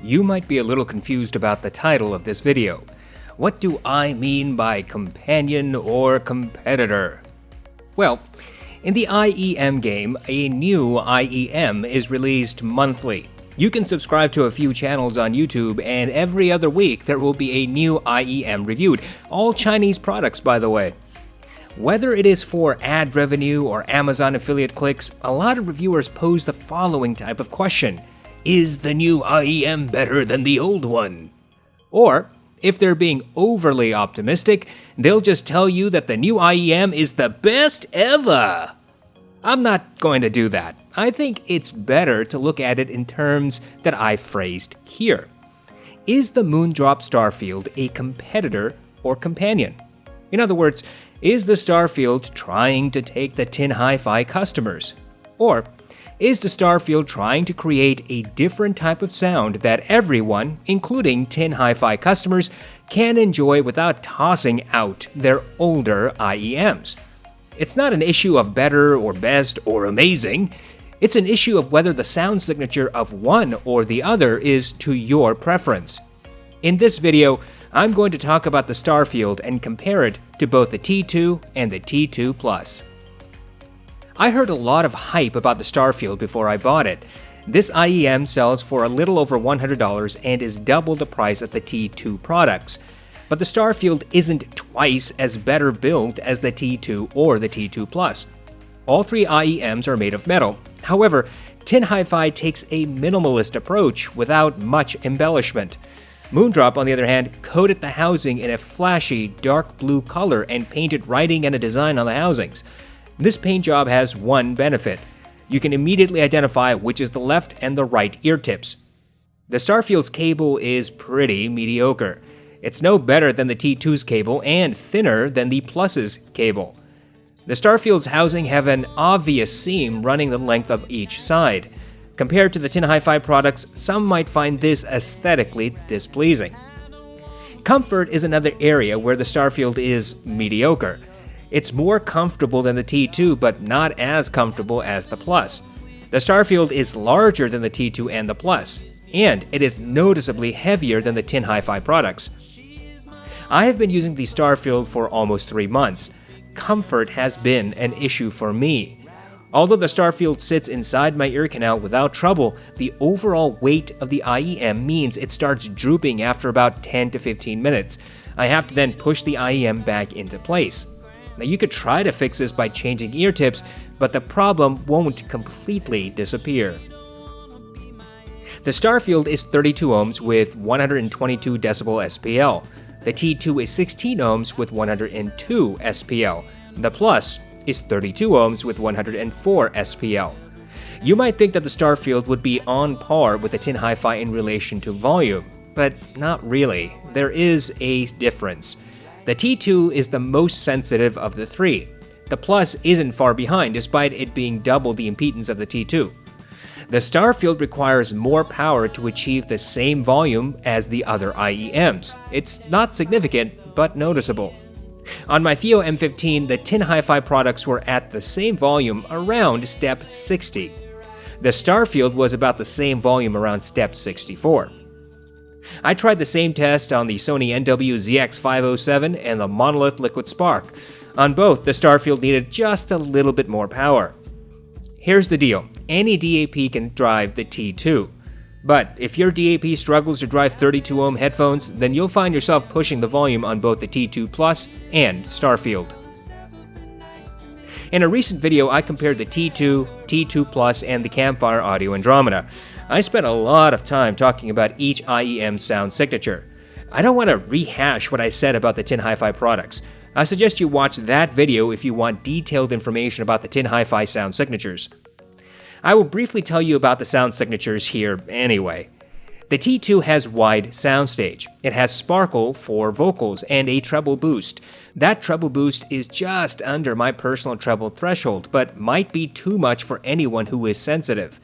You might be a little confused about the title of this video. What do I mean by companion or competitor? Well, in the IEM game, a new IEM is released monthly. You can subscribe to a few channels on YouTube, and every other week there will be a new IEM reviewed. All Chinese products, by the way. Whether it is for ad revenue or Amazon affiliate clicks, a lot of reviewers pose the following type of question. Is the new IEM better than the old one? Or, if they're being overly optimistic, they'll just tell you that the new IEM is the best ever. I'm not going to do that. I think it's better to look at it in terms that I've phrased here. Is the Moondrop Starfield a competitor or companion? In other words, is the Starfield trying to take the Tin Hi-Fi customers? Or is the Starfield trying to create a different type of sound that everyone, including Tin Hi-Fi customers, can enjoy without tossing out their older IEMs? It's not an issue of better or best or amazing. It's an issue of whether the sound signature of one or the other is to your preference. In this video, I'm going to talk about the Starfield and compare it to both the T2 and the T2 Plus. I heard a lot of hype about the Starfield before I bought it. This IEM sells for a little over $100 and is double the price of the T2 products. But the Starfield isn't twice as better built as the T2 or the T2 Plus. All three IEMs are made of metal. However, Tin Hi-Fi takes a minimalist approach without much embellishment. Moondrop, on the other hand, coated the housing in a flashy dark blue color and painted writing and a design on the housings. This paint job has one benefit. You can immediately identify which is the left and the right ear tips. The Starfield's cable is pretty mediocre. It's no better than the T2's cable and thinner than the Plus's cable. The Starfield's housing have an obvious seam running the length of each side. Compared to the Tin Hi-Fi products, some might find this aesthetically displeasing. Comfort is another area where the Starfield is mediocre. It's more comfortable than the T2, but not as comfortable as the Plus. The Starfield is larger than the T2 and the Plus, and it is noticeably heavier than the Tin Hi-Fi products. I have been using the Starfield for almost 3 months. Comfort has been an issue for me. Although the Starfield sits inside my ear canal without trouble, the overall weight of the IEM means it starts drooping after about 10 to 15 minutes. I have to then push the IEM back into place. Now, you could try to fix this by changing ear tips, but the problem won't completely disappear. The Starfield is 32 ohms with 122 decibel SPL. The T2 is 16 ohms with 102 SPL. The Plus is 32 ohms with 104 SPL. You might think that the Starfield would be on par with the Tin Hi-Fi in relation to volume, but not really. There is a difference. The T2 is the most sensitive of the three. The Plus isn't far behind, despite it being double the impedance of the T2. The Starfield requires more power to achieve the same volume as the other IEMs. It's not significant, but noticeable. On my Theo M15, the Tin Hi-Fi products were at the same volume around step 60. The Starfield was about the same volume around step 64. I tried the same test on the Sony NW-ZX507 and the Monolith Liquid Spark. On both, the Starfield needed just a little bit more power. Here's the deal. Any DAP can drive the T2. But if your DAP struggles to drive 32 ohm headphones, then you'll find yourself pushing the volume on both the T2 Plus and Starfield. In a recent video, I compared the T2, T2 Plus, and the Campfire Audio Andromeda. I spent a lot of time talking about each IEM sound signature. I don't want to rehash what I said about the Tin Hi-Fi products. I suggest you watch that video if you want detailed information about the Tin Hi-Fi sound signatures. I will briefly tell you about the sound signatures here anyway. The T2 has wide soundstage. It has sparkle for vocals and a treble boost. That treble boost is just under my personal treble threshold, but might be too much for anyone who is sensitive.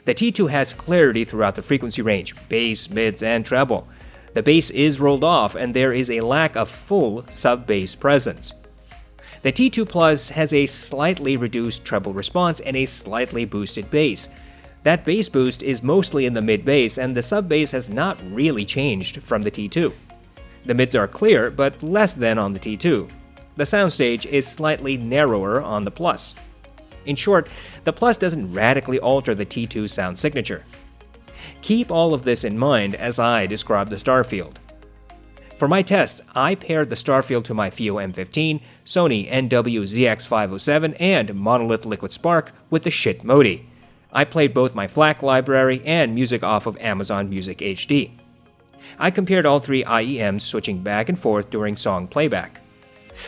The T2 has clarity throughout the frequency range, bass, mids, and treble. The bass is rolled off, and there is a lack of full sub-bass presence. The T2 Plus has a slightly reduced treble response and a slightly boosted bass. That bass boost is mostly in the mid-bass, and the sub-bass has not really changed from the T2. The mids are clear, but less than on the T2. The soundstage is slightly narrower on the Plus. In short, the Plus doesn't radically alter the T2 sound signature. Keep all of this in mind as I describe the Starfield. For my test, I paired the Starfield to my FIO M15, Sony NW-ZX507, and Monolith Liquid Spark with the shit Modi. I played both my FLAC library and music off of Amazon Music HD. I compared all three IEMs, switching back and forth during song playback.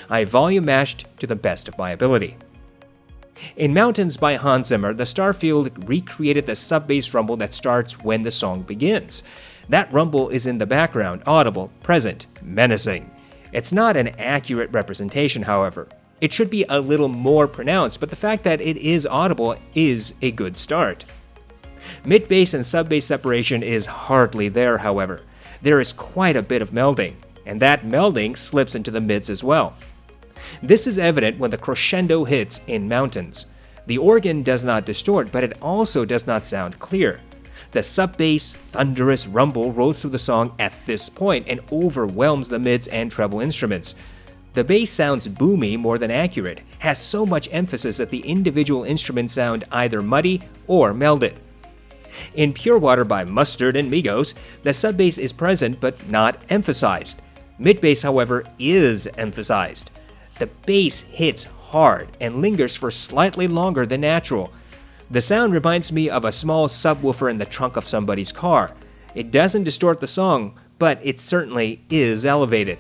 I volume matched to the best of my ability. In Mountains by Hans Zimmer, the Starfield recreated the sub-bass rumble that starts when the song begins. That rumble is in the background, audible, present, menacing. It's not an accurate representation, however. It should be a little more pronounced, but the fact that it is audible is a good start. Mid-bass and sub-bass separation is hardly there, however. There is quite a bit of melding, and that melding slips into the mids as well. This is evident when the crescendo hits in Mountains. The organ does not distort, but it also does not sound clear. The sub-bass, thunderous rumble rolls through the song at this point and overwhelms the mids and treble instruments. The bass sounds boomy more than accurate, has so much emphasis that the individual instruments sound either muddy or melded. In Pure Water by Mustard and Migos, the sub-bass is present but not emphasized. Mid-bass, however, is emphasized. The bass hits hard and lingers for slightly longer than natural. The sound reminds me of a small subwoofer in the trunk of somebody's car. It doesn't distort the song, but it certainly is elevated.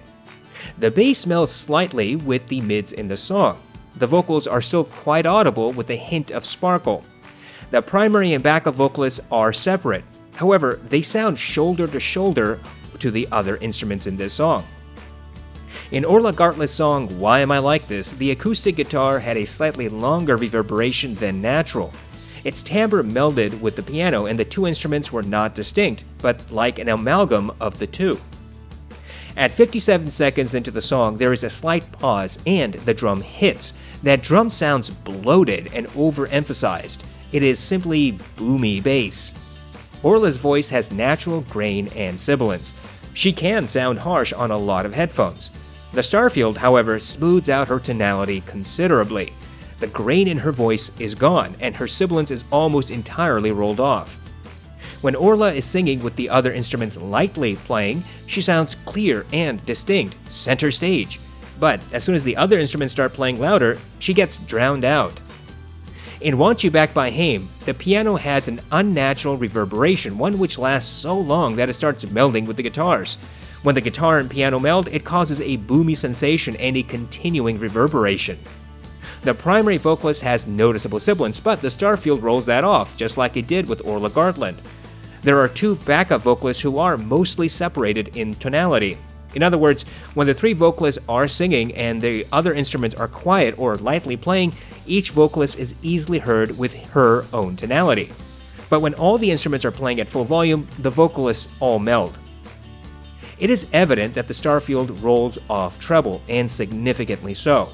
The bass smells slightly with the mids in the song. The vocals are still quite audible with a hint of sparkle. The primary and backup vocalists are separate. However, they sound shoulder to shoulder to the other instruments in this song. In Orla Gartle's song Why Am I Like This, the acoustic guitar had a slightly longer reverberation than natural. Its timbre melded with the piano, and the two instruments were not distinct, but like an amalgam of the two. At 57 seconds into the song, there is a slight pause and the drum hits. That drum sounds bloated and overemphasized. It is simply boomy bass. Orla's voice has natural grain and sibilance. She can sound harsh on a lot of headphones. The Starfield, however, smooths out her tonality considerably. The grain in her voice is gone, and her sibilance is almost entirely rolled off. When Orla is singing with the other instruments lightly playing, she sounds clear and distinct, center stage. But as soon as the other instruments start playing louder, she gets drowned out. In Want You Back by Haim, the piano has an unnatural reverberation, one which lasts so long that it starts melding with the guitars. When the guitar and piano meld, it causes a boomy sensation and a continuing reverberation. The primary vocalist has noticeable sibilance, but the Starfield rolls that off, just like it did with Orla Gartland. There are two backup vocalists who are mostly separated in tonality. In other words, when the three vocalists are singing and the other instruments are quiet or lightly playing, each vocalist is easily heard with her own tonality. But when all the instruments are playing at full volume, the vocalists all meld. It is evident that the Starfield rolls off treble, and significantly so.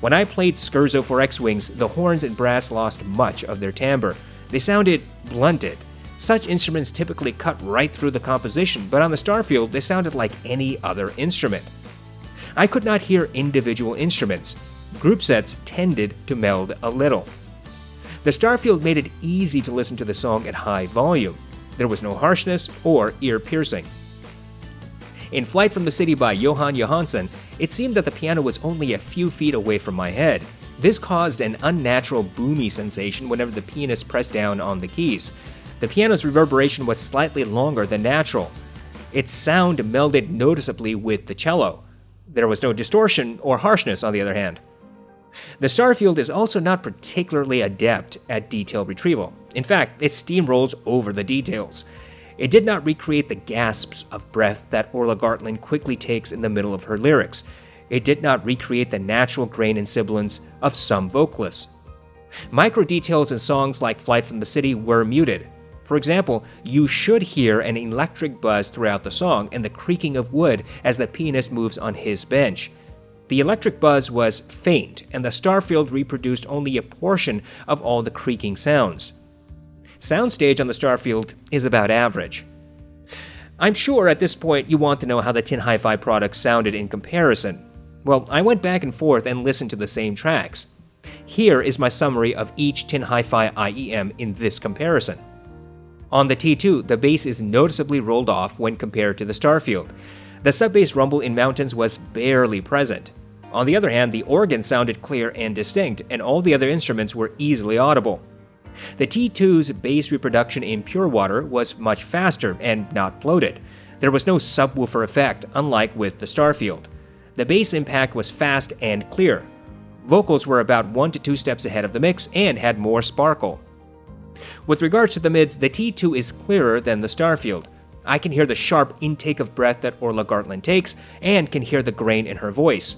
When I played Scherzo for X-Wings, the horns and brass lost much of their timbre. They sounded blunted. Such instruments typically cut right through the composition, but on the Starfield, they sounded like any other instrument. I could not hear individual instruments. Group sets tended to meld a little. The Starfield made it easy to listen to the song at high volume. There was no harshness or ear-piercing. In Flight from the City by Johan Johansson, it seemed that the piano was only a few feet away from my head. This caused an unnatural boomy sensation whenever the pianist pressed down on the keys. The piano's reverberation was slightly longer than natural. Its sound melded noticeably with the cello. There was no distortion or harshness, on the other hand. The Starfield is also not particularly adept at detail retrieval. In fact, it steamrolls over the details. It did not recreate the gasps of breath that Orla Gartland quickly takes in the middle of her lyrics. It did not recreate the natural grain and sibilance of some vocalists. Micro details in songs like Flight from the City were muted. For example, you should hear an electric buzz throughout the song and the creaking of wood as the pianist moves on his bench. The electric buzz was faint, and the Starfield reproduced only a portion of all the creaking sounds. Soundstage on the Starfield is about average. I'm sure at this point you want to know how the Tin Hi-Fi products sounded in comparison. Well, I went back and forth and listened to the same tracks. Here is my summary of each Tin Hi-Fi IEM in this comparison. On the T2, the bass is noticeably rolled off when compared to the Starfield. The sub-bass rumble in Mountains was barely present. On the other hand, the organ sounded clear and distinct, and all the other instruments were easily audible. The T2's bass reproduction in Pure Water was much faster and not bloated. There was no subwoofer effect, unlike with the Starfield. The bass impact was fast and clear. Vocals were about 1 to 2 steps ahead of the mix and had more sparkle. With regards to the mids, the T2 is clearer than the Starfield. I can hear the sharp intake of breath that Orla Gartland takes, and can hear the grain in her voice.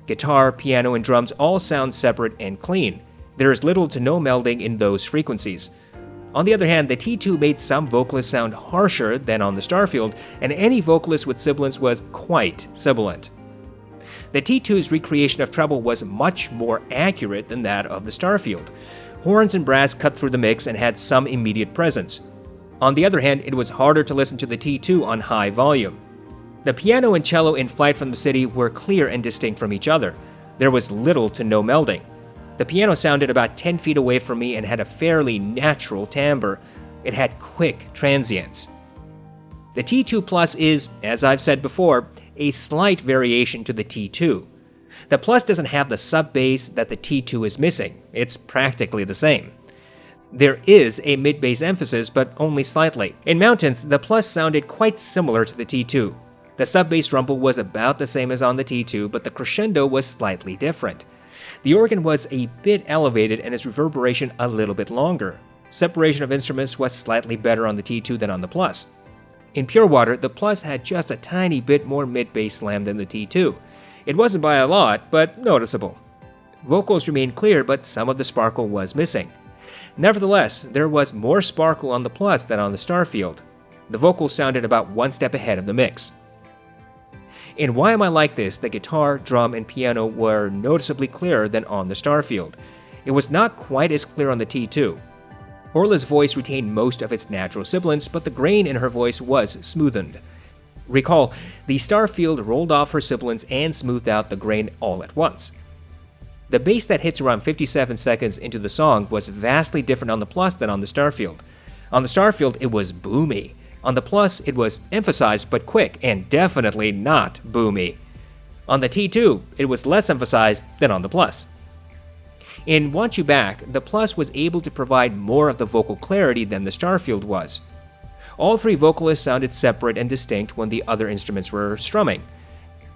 Guitar, piano, and drums all sound separate and clean. There is little to no melding in those frequencies. On the other hand, the T2 made some vocalists sound harsher than on the Starfield, and any vocalist with sibilance was quite sibilant. The T2's recreation of treble was much more accurate than that of the Starfield. Horns and brass cut through the mix and had some immediate presence. On the other hand, it was harder to listen to the T2 on high volume. The piano and cello in Flight from the City were clear and distinct from each other. There was little to no melding. The piano sounded about 10 feet away from me and had a fairly natural timbre. It had quick transients. The T2 Plus is, as I've said before, a slight variation to the T2. The Plus doesn't have the sub-bass that the T2 is missing. It's practically the same. There is a mid-bass emphasis, but only slightly. In Mountains, the Plus sounded quite similar to the T2. The sub-bass rumble was about the same as on the T2, but the crescendo was slightly different. The organ was a bit elevated and its reverberation a little bit longer. Separation of instruments was slightly better on the T2 than on the Plus. In Pure Water, the Plus had just a tiny bit more mid-bass slam than the T2. It wasn't by a lot, but noticeable. Vocals remained clear, but some of the sparkle was missing. Nevertheless, there was more sparkle on the Plus than on the Starfield. The vocals sounded about 1 step ahead of the mix. In Why Am I Like This, the guitar, drum, and piano were noticeably clearer than on the Starfield. It was not quite as clear on the T2. Orla's voice retained most of its natural sibilance, but the grain in her voice was smoothened. Recall, the Starfield rolled off her sibilance and smoothed out the grain all at once. The bass that hits around 57 seconds into the song was vastly different on the Plus than on the Starfield. On the Starfield, it was boomy. On the Plus, it was emphasized but quick, and definitely not boomy. On the T2, it was less emphasized than on the Plus. In Want You Back, the Plus was able to provide more of the vocal clarity than the Starfield was. All three vocalists sounded separate and distinct when the other instruments were strumming.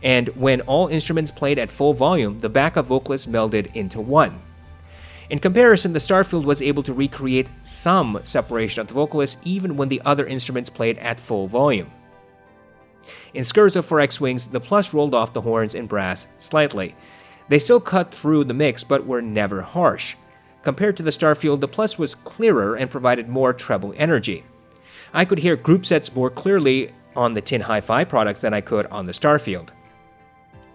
And when all instruments played at full volume, the backup vocalists melded into one. In comparison, the Starfield was able to recreate some separation of the vocalists even when the other instruments played at full volume. In Scherzo for X-Wings, the Plus rolled off the horns and brass slightly. They still cut through the mix but were never harsh. Compared to the Starfield, the Plus was clearer and provided more treble energy. I could hear group sets more clearly on the Tin Hi-Fi products than I could on the Starfield.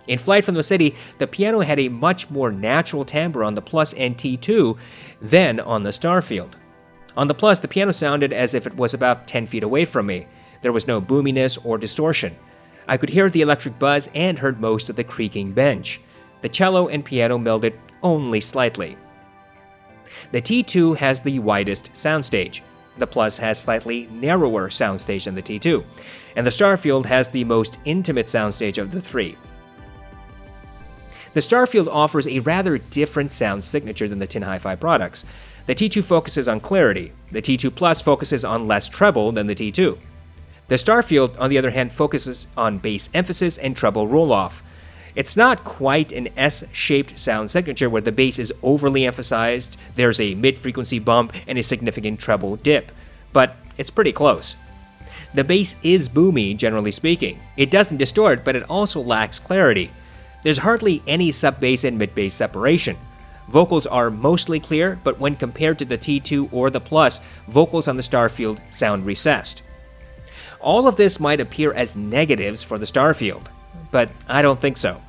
In Flight from the City, the piano had a much more natural timbre on the Plus and T2 than on the Starfield. On the Plus, the piano sounded as if it was about 10 feet away from me. There was no boominess or distortion. I could hear the electric buzz and heard most of the creaking bench. The cello and piano melded only slightly. The T2 has the widest soundstage. The Plus has slightly narrower soundstage than the T2. And the Starfield has the most intimate soundstage of the three. The Starfield offers a rather different sound signature than the Tin Hi-Fi products. The T2 focuses on clarity. The T2 Plus focuses on less treble than the T2. The Starfield, on the other hand, focuses on bass emphasis and treble roll-off. It's not quite an S-shaped sound signature where the bass is overly emphasized, there's a mid-frequency bump, and a significant treble dip, but it's pretty close. The bass is boomy, generally speaking. It doesn't distort, but it also lacks clarity. There's hardly any sub-bass and mid-bass separation. Vocals are mostly clear, but when compared to the T2 or the Plus, vocals on the Starfield sound recessed. All of this might appear as negatives for the Starfield, but I don't think so.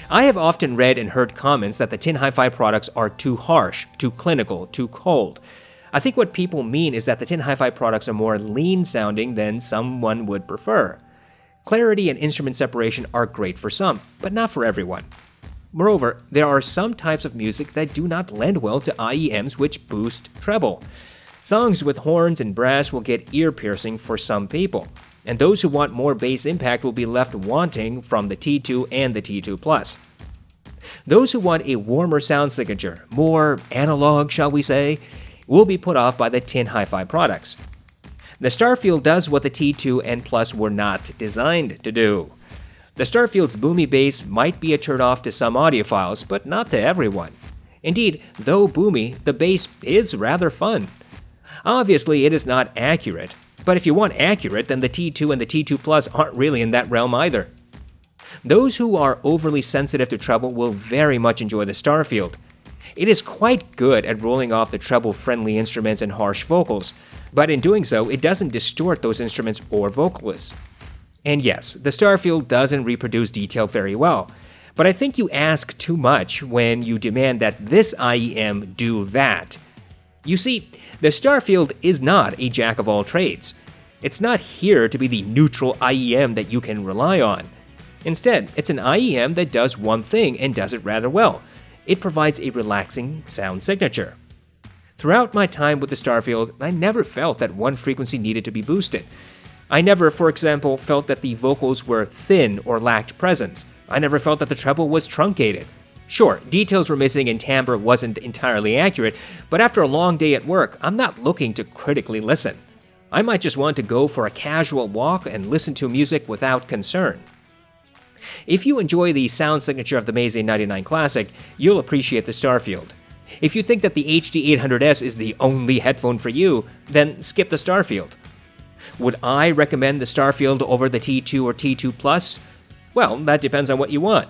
I have often read and heard comments that the Tin Hi-Fi products are too harsh, too clinical, too cold. I think what people mean is that the Tin Hi-Fi products are more lean sounding than someone would prefer. Clarity and instrument separation are great for some, but not for everyone. Moreover, there are some types of music that do not lend well to IEMs which boost treble. Songs with horns and brass will get ear-piercing for some people, and those who want more bass impact will be left wanting from the T2 and the T2 Plus. Those who want a warmer sound signature, more analog, shall we say, will be put off by the Tin Hi-Fi products. The Starfield does what the T2 and Plus were not designed to do. The Starfield's boomy bass might be a turn-off to some audiophiles, but not to everyone. Indeed, though boomy, the bass is rather fun. Obviously, it is not accurate, but if you want accurate, then the T2 and the T2 Plus aren't really in that realm either. Those who are overly sensitive to treble will very much enjoy the Starfield. It is quite good at rolling off the treble-friendly instruments and harsh vocals, but in doing so, it doesn't distort those instruments or vocalists. And yes, the Starfield doesn't reproduce detail very well, but I think you ask too much when you demand that this IEM do that. You see, the Starfield is not a jack of all trades. It's not here to be the neutral IEM that you can rely on. Instead, it's an IEM that does one thing and does it rather well. It provides a relaxing sound signature. Throughout my time with the Starfield, I never felt that one frequency needed to be boosted. I never, for example, felt that the vocals were thin or lacked presence. I never felt that the treble was truncated. Sure, details were missing and timbre wasn't entirely accurate, but after a long day at work, I'm not looking to critically listen. I might just want to go for a casual walk and listen to music without concern. If you enjoy the sound signature of the Meze 99 Classic, you'll appreciate the Starfield. If you think that the HD800S is the only headphone for you, then skip the Starfield. Would I recommend the Starfield over the T2 or T2 Plus? Well, that depends on what you want.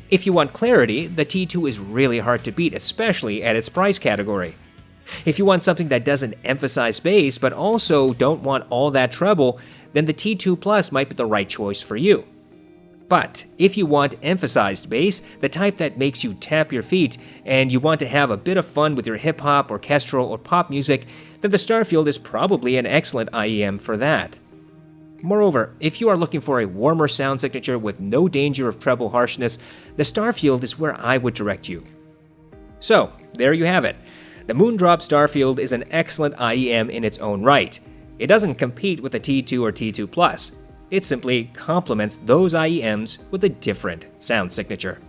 If you want clarity, the T2 is really hard to beat, especially at its price category. If you want something that doesn't emphasize bass but also don't want all that treble, then the T2 Plus might be the right choice for you. But if you want emphasized bass, the type that makes you tap your feet, and you want to have a bit of fun with your hip-hop, orchestral, or pop music, then the Starfield is probably an excellent IEM for that. Moreover, if you are looking for a warmer sound signature with no danger of treble harshness, the Starfield is where I would direct you. So, there you have it. The Moondrop Starfield is an excellent IEM in its own right. It doesn't compete with the T2 or T2 Plus. It simply complements those IEMs with a different sound signature.